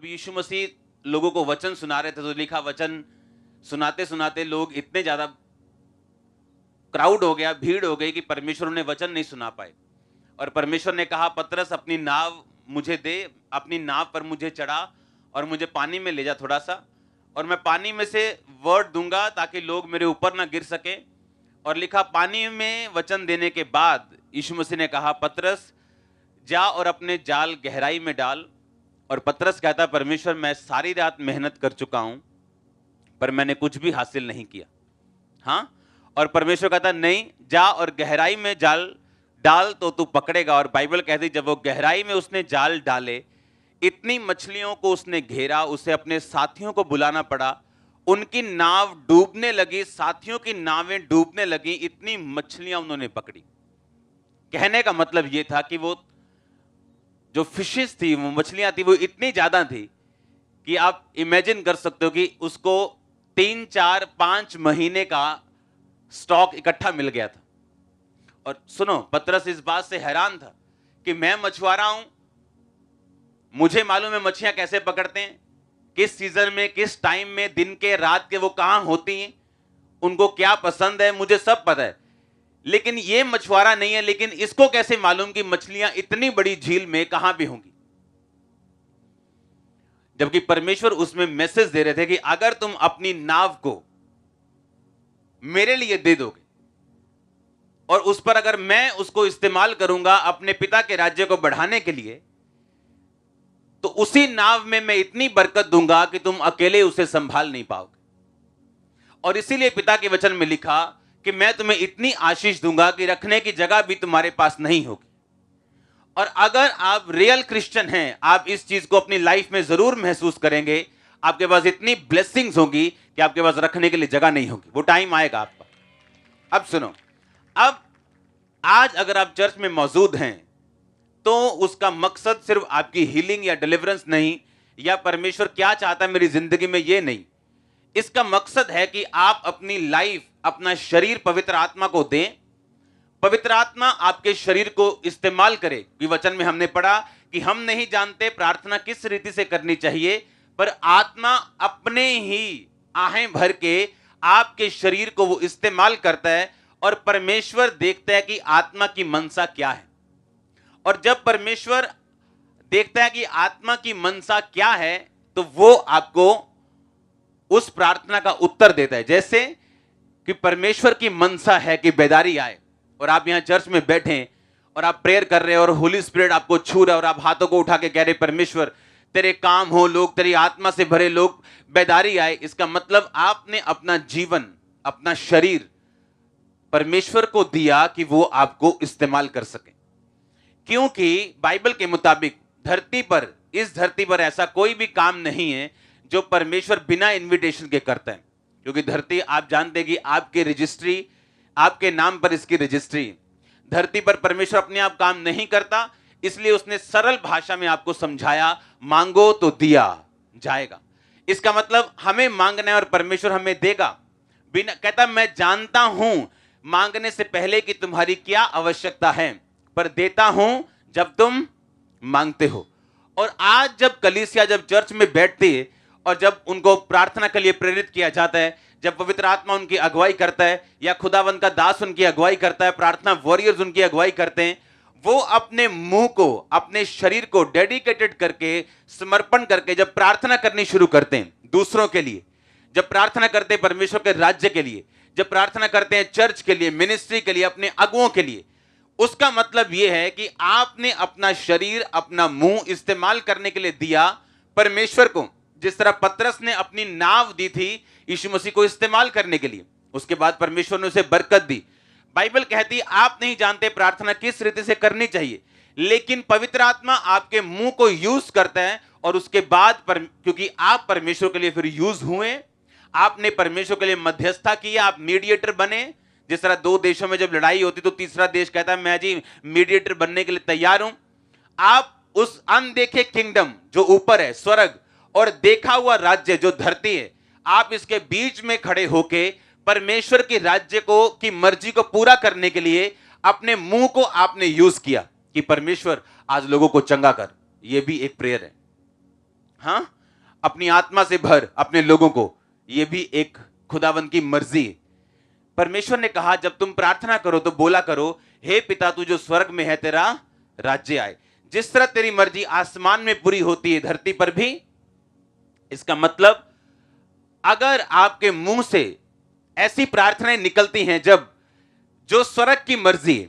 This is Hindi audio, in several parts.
प्रभु यीशु मसीह लोगों को वचन सुना रहे थे, तो लिखा वचन सुनाते सुनाते लोग इतने ज्यादा क्राउड हो गया, भीड़ हो गई कि परमेश्वर उन्हें वचन नहीं सुना पाए। और परमेश्वर ने कहा, पतरस अपनी नाव मुझे दे, अपनी नाव पर मुझे चढ़ा और मुझे पानी में ले जा थोड़ा सा, और मैं पानी में से वर्ड दूंगा ताकि लोग मेरे ऊपर ना गिर सके। और लिखा, पानी में वचन देने के बाद यीशु मसीह ने कहा, पतरस जा और अपने जाल गहराई में डाल। और पतरस कहता, परमेश्वर मैं सारी रात मेहनत कर चुका हूं पर मैंने कुछ भी हासिल नहीं किया। हाँ, और परमेश्वर कहता, नहीं, जा और गहराई में जाल डाल तो तू पकड़ेगा। और बाइबल कहती, जब वो गहराई में उसने जाल डाले, इतनी मछलियों को उसने घेरा, उसे अपने साथियों को बुलाना पड़ा, उनकी नाव डूबने लगी, साथियों की नावें डूबने लगी, इतनी मछलियां उन्होंने पकड़ी। कहने का मतलब यह था कि वो जो फिशेस थी, वो मछलियां थी, वो इतनी ज्यादा थी कि आप इमेजिन कर सकते हो कि उसको 3, 4, 5 महीने का स्टॉक इकट्ठा मिल गया था। और सुनो, पतरस इस बात से हैरान था कि मैं मछुआरा हूं, मुझे मालूम है मछलियां कैसे पकड़ते हैं, किस सीजन में, किस टाइम में, दिन के रात के वो कहां होती हैं, उनको क्या पसंद है, मुझे सब पता है। लेकिन ये मछुआरा नहीं है, लेकिन इसको कैसे मालूम कि मछलियां इतनी बड़ी झील में कहां भी होंगी। जबकि परमेश्वर उसमें मैसेज दे रहे थे कि अगर तुम अपनी नाव को मेरे लिए दे दोगे और उस पर अगर मैं उसको इस्तेमाल करूंगा अपने पिता के राज्य को बढ़ाने के लिए, तो उसी नाव में मैं इतनी बरकत दूंगा कि तुम अकेले उसे संभाल नहीं पाओगे। और इसीलिए पिता के वचन में लिखा कि मैं तुम्हें इतनी आशीष दूंगा कि रखने की जगह भी तुम्हारे पास नहीं होगी। और अगर आप रियल क्रिश्चियन हैं, आप इस चीज को अपनी लाइफ में जरूर महसूस करेंगे। आपके पास इतनी ब्लेसिंग्स होगी कि आपके पास रखने के लिए जगह नहीं होगी। वो टाइम आएगा आपका। अब सुनो, अब आज अगर आप चर्च में मौजूद हैं तो उसका मकसद सिर्फ आपकी हीलिंग या डिलीवरेंस नहीं, या परमेश्वर क्या चाहता है मेरी जिंदगी में, ये नहीं। इसका मकसद है कि आप अपनी लाइफ, अपना शरीर पवित्र आत्मा को दें, पवित्र आत्मा आपके शरीर को इस्तेमाल करे। कि वचन में हमने पढ़ा कि हम नहीं जानते प्रार्थना किस रीति से करनी चाहिए, पर आत्मा अपने ही आहें भर के आपके शरीर को वो इस्तेमाल करता है। और परमेश्वर देखता है कि आत्मा की मनसा क्या है। और जब परमेश्वर देखता है कि आत्मा की मनसा क्या है, तो वो आपको उस प्रार्थना का उत्तर देता है। जैसे कि परमेश्वर की मनसा है कि बेदारी आए, और आप यहां चर्च में बैठे और आप प्रेयर कर रहे हैं और होली स्पिरिट आपको छू रहा है और आप हाथों को उठा के कह रहे, परमेश्वर तेरे काम हो, लोग तेरी आत्मा से भरे, लोग बेदारी आए। इसका मतलब आपने अपना जीवन, अपना शरीर परमेश्वर को दिया कि वो आपको इस्तेमाल कर सके। क्योंकि बाइबल के मुताबिक धरती पर, इस धरती पर ऐसा कोई भी काम नहीं है जो परमेश्वर बिना इनविटेशन के करता है। क्योंकि धरती, आप जानते हैं कि आपके रजिस्ट्री, आपके नाम पर इसकी रजिस्ट्री। धरती पर परमेश्वर अपने आप काम नहीं करता, इसलिए उसने सरल भाषा में आपको समझाया, मांगो तो दिया जाएगा। इसका मतलब हमें मांगना है और परमेश्वर हमें देगा। बिना, कहता मैं जानता हूं मांगने से पहले कि तुम्हारी क्या आवश्यकता है, पर देता हूं जब तुम मांगते हो। और आज जब कलीसिया, जब चर्च में बैठती है और जब उनको प्रार्थना के लिए प्रेरित किया जाता है, जब पवित्र आत्मा उनकी अगुवाई करता है या खुदावंद का दास उनकी अगुवाई करता है, प्रार्थना वॉरियर्स उनकी अगुवाई करते हैं, वो अपने मुंह को, अपने शरीर को डेडिकेटेड करके, समर्पण करके जब प्रार्थना करनी शुरू करते हैं दूसरों के लिए, जब प्रार्थना करते हैं परमेश्वर के राज्य के लिए, जब प्रार्थना करते हैं चर्च के लिए, मिनिस्ट्री के लिए, अपने अगुओं के लिए, उसका मतलब यह है कि आपने अपना शरीर, अपना मुंह इस्तेमाल करने के लिए दिया परमेश्वर को। जिस तरह पतरस ने अपनी नाव दी थी यीशु मसीह को इस्तेमाल करने के लिए, उसके बाद परमेश्वर ने उसे बरकत दी। बाइबल कहती है आप नहीं जानते प्रार्थना किस रीति से करनी चाहिए, लेकिन पवित्र आत्मा आपके मुंह को यूज करता है। और उसके बाद क्योंकि आप परमेश्वर के लिए फिर यूज हुए, आपने परमेश्वर के लिए मध्यस्थता किया, आप मीडिएटर बने। जिस तरह दो देशों में जब लड़ाई होती तो तीसरा देश कहता है मैं जी मीडिएटर बनने के लिए तैयार हूं। आप उस अनदेखे किंगडम जो ऊपर है, स्वर्ग, और देखा हुआ राज्य जो धरती है, आप इसके बीच में खड़े होके परमेश्वर की राज्य को, की मर्जी को पूरा करने के लिए अपने मुंह को आपने यूज किया कि परमेश्वर आज लोगों को चंगा कर। यह भी एक प्रेयर है। हाँ, अपनी आत्मा से भर अपने लोगों को, यह भी एक खुदावंद की मर्जी है। परमेश्वर ने कहा जब तुम प्रार्थना करो तो बोला करो, हे पिता तू जो स्वर्ग में है, तेरा राज्य आए, जिस तरह तेरी मर्जी आसमान में पूरी होती है धरती पर भी। इसका मतलब अगर आपके मुंह से ऐसी प्रार्थनाएं निकलती हैं जब जो स्वर्ग की मर्जी है,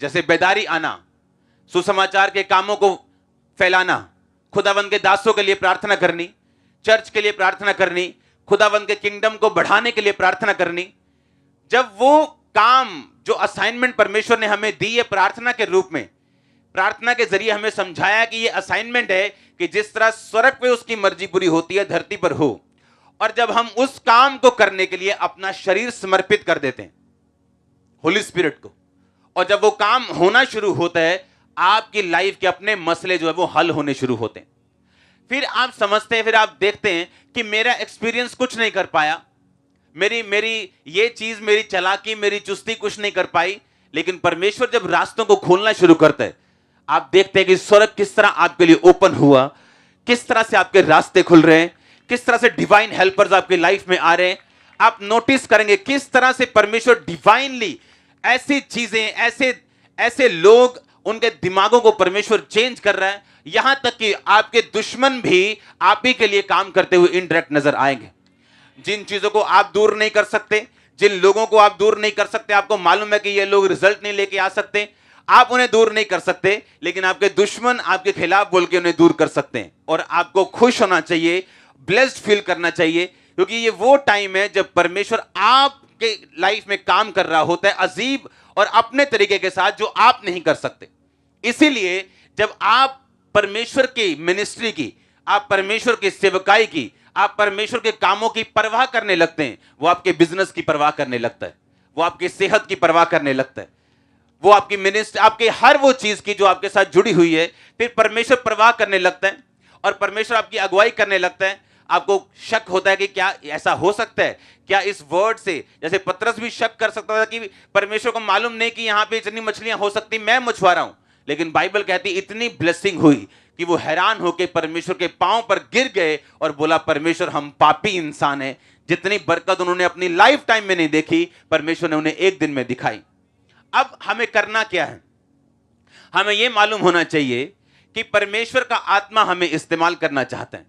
जैसे बेदारी आना, सुसमाचार के कामों को फैलाना, खुदावंद के दासों के लिए प्रार्थना करनी, चर्च के लिए प्रार्थना करनी, खुदावंद के किंगडम को बढ़ाने के लिए प्रार्थना करनी, जब वो काम जो असाइनमेंट परमेश्वर ने हमें दी है प्रार्थना के रूप में, प्रार्थना के जरिए हमें समझाया कि ये असाइनमेंट है कि जिस तरह स्वर्ग पे उसकी मर्जी पूरी होती है धरती पर हो। और जब हम उस काम को करने के लिए अपना शरीर समर्पित कर देते हैं होली स्पिरिट को, और जब वो काम होना शुरू होता है, आपकी लाइफ के अपने मसले जो है वो हल होने शुरू होते हैं। फिर आप समझते हैं, फिर आप देखते हैं कि मेरा एक्सपीरियंस कुछ नहीं कर पाया, मेरी ये चीज, मेरी चालाकी, मेरी चुस्ती कुछ नहीं कर पाई। लेकिन परमेश्वर जब रास्तों को खोलना शुरू करता है, आप देखते हैं कि स्वर्ग किस तरह आपके लिए ओपन हुआ, किस तरह से आपके रास्ते खुल रहे हैं, किस तरह से डिवाइन हेल्पर्स आपकी लाइफ में आ रहे हैं। आप नोटिस करेंगे किस तरह से परमेश्वर डिवाइनली ऐसी चीजें, ऐसे लोग, उनके दिमागों को परमेश्वर चेंज कर रहा है, यहां तक कि आपके दुश्मन भी आप ही के लिए काम करते हुए इनडायरेक्ट नजर आएंगे। जिन चीजों को आप दूर नहीं कर सकते, जिन लोगों को आप दूर नहीं कर सकते, आपको मालूम है कि ये लोग रिजल्ट नहीं लेके आ सकते, आप उन्हें दूर नहीं कर सकते, लेकिन आपके दुश्मन आपके खिलाफ बोल के उन्हें दूर कर सकते हैं। और आपको खुश होना चाहिए, ब्लेस्ड फील करना चाहिए, क्योंकि ये वो टाइम है जब परमेश्वर आपके लाइफ में काम कर रहा होता है अजीब और अपने तरीके के साथ, जो आप नहीं कर सकते। इसीलिए जब आप परमेश्वर की मिनिस्ट्री की, आप परमेश्वर की सेवकाई की, आप परमेश्वर के कामों की परवाह करने लगते हैं, वो आपके बिजनेस की परवाह करने लगता है, वो आपकी सेहत की परवाह करने लगता है, वो आपकी मिनिस्ट्री, आपके हर वो चीज की जो आपके साथ जुड़ी हुई है, फिर परमेश्वर परवाह करने लगता है और परमेश्वर आपकी अगुवाई करने लगता है। आपको शक होता है कि क्या ऐसा हो सकता है, क्या इस वर्ड से, जैसे पतरस भी शक कर सकता था कि परमेश्वर को मालूम नहीं कि यहां पे इतनी मछलियां हो सकती, मैं मछुआरा हूं, लेकिन बाइबल कहती इतनी ब्लेसिंग हुई कि वो हैरान होकर परमेश्वर के पांव पर गिर गए और बोला, परमेश्वर हम पापी इंसान हैं। जितनी बरकत उन्होंने अपनी लाइफ टाइम में नहीं देखी, परमेश्वर ने उन्हें एक दिन में दिखाई। अब हमें करना क्या है? हमें यह मालूम होना चाहिए कि परमेश्वर का आत्मा हमें इस्तेमाल करना चाहता है।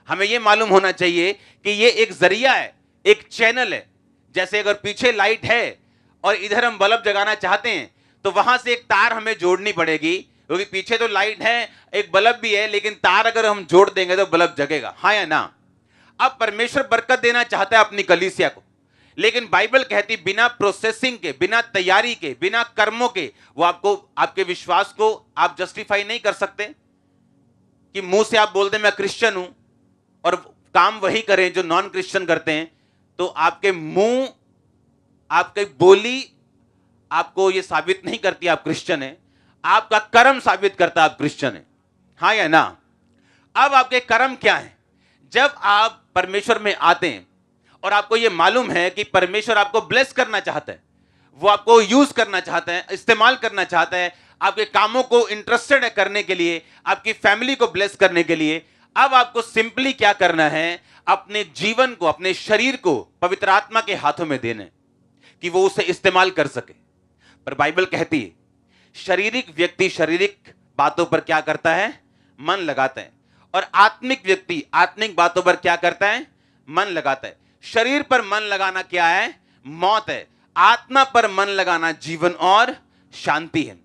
हमें यह मालूम होना चाहिए कि यह एक जरिया है, एक चैनल है। जैसे अगर पीछे लाइट है और इधर हम बल्ब जगाना चाहते हैं, तो वहां से एक तार हमें जोड़नी पड़ेगी, क्योंकि पीछे तो लाइट है, एक बल्ब भी है, लेकिन तार अगर हम जोड़ देंगे तो बल्ब जगेगा, हाँ या ना? अब परमेश्वर बरकत देना चाहता है अपनी कलीसिया को, लेकिन बाइबल कहती बिना प्रोसेसिंग के, बिना तैयारी के, बिना कर्मों के वो आपको, आपके विश्वास को आप जस्टिफाई नहीं कर सकते। कि मुंह से आप बोल दें मैं क्रिश्चियन हूं और काम वही करें जो नॉन क्रिश्चियन करते हैं, तो आपके मुंह, आपकी बोली आपको ये साबित नहीं करती आप क्रिश्चियन हैं, आपका कर्म साबित करता आप क्रिश्चियन हैं, हाँ या ना? अब आपके कर्म क्या है? जब आप परमेश्वर में आते हैं और आपको यह मालूम है कि परमेश्वर आपको ब्लेस करना चाहता है, वो आपको यूज करना चाहता है, इस्तेमाल करना चाहता है, आपके कामों को इंटरेस्टेड है करने के लिए, आपकी फैमिली को ब्लेस करने के लिए, अब आपको सिंपली क्या करना है? अपने जीवन को, अपने शरीर को पवित्र आत्मा के हाथों में देना है कि वो उसे इस्तेमाल कर सके। पर बाइबल कहती है शारीरिक व्यक्ति शारीरिक बातों पर क्या करता है? मन लगाता है, और आत्मिक व्यक्ति आत्मिक बातों पर क्या करता है? मन लगाता है। शरीर पर मन लगाना क्या है? मौत है। आत्मा पर मन लगाना जीवन और शांति है।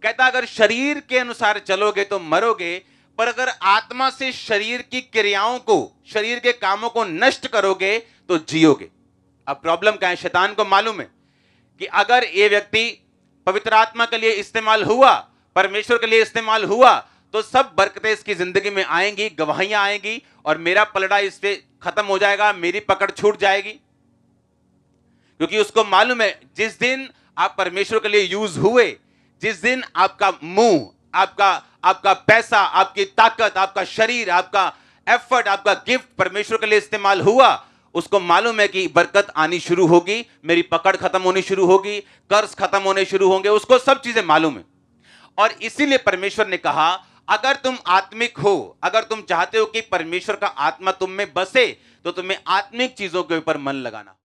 कहता अगर शरीर के अनुसार चलोगे तो मरोगे, पर अगर आत्मा से शरीर की क्रियाओं को, शरीर के कामों को नष्ट करोगे तो जियोगे। अब प्रॉब्लम क्या है? शैतान को मालूम है कि अगर ये व्यक्ति पवित्र आत्मा के लिए इस्तेमाल हुआ, परमेश्वर के लिए इस्तेमाल हुआ, तो सब बरकतें इसकी जिंदगी में आएंगी, गवाहियां आएंगी, और मेरा पलड़ा इस पे खत्म हो जाएगा, मेरी पकड़ छूट जाएगी। क्योंकि उसको मालूम है जिस दिन आप परमेश्वर के लिए यूज हुए, जिस दिन आपका मुंह, आपका पैसा, आपकी ताकत, आपका शरीर, आपका एफर्ट, आपका गिफ्ट परमेश्वर के लिए इस्तेमाल हुआ, उसको मालूम है कि बरकत आनी शुरू होगी, मेरी पकड़ खत्म होनी शुरू होगी, कर्ज खत्म होने शुरू होंगे, उसको सब चीजें मालूम है। और इसीलिए परमेश्वर ने कहा अगर तुम आत्मिक हो, अगर तुम चाहते हो कि परमेश्वर का आत्मा तुम में बसे, तो तुम्हें आत्मिक चीजों के ऊपर मन लगाना।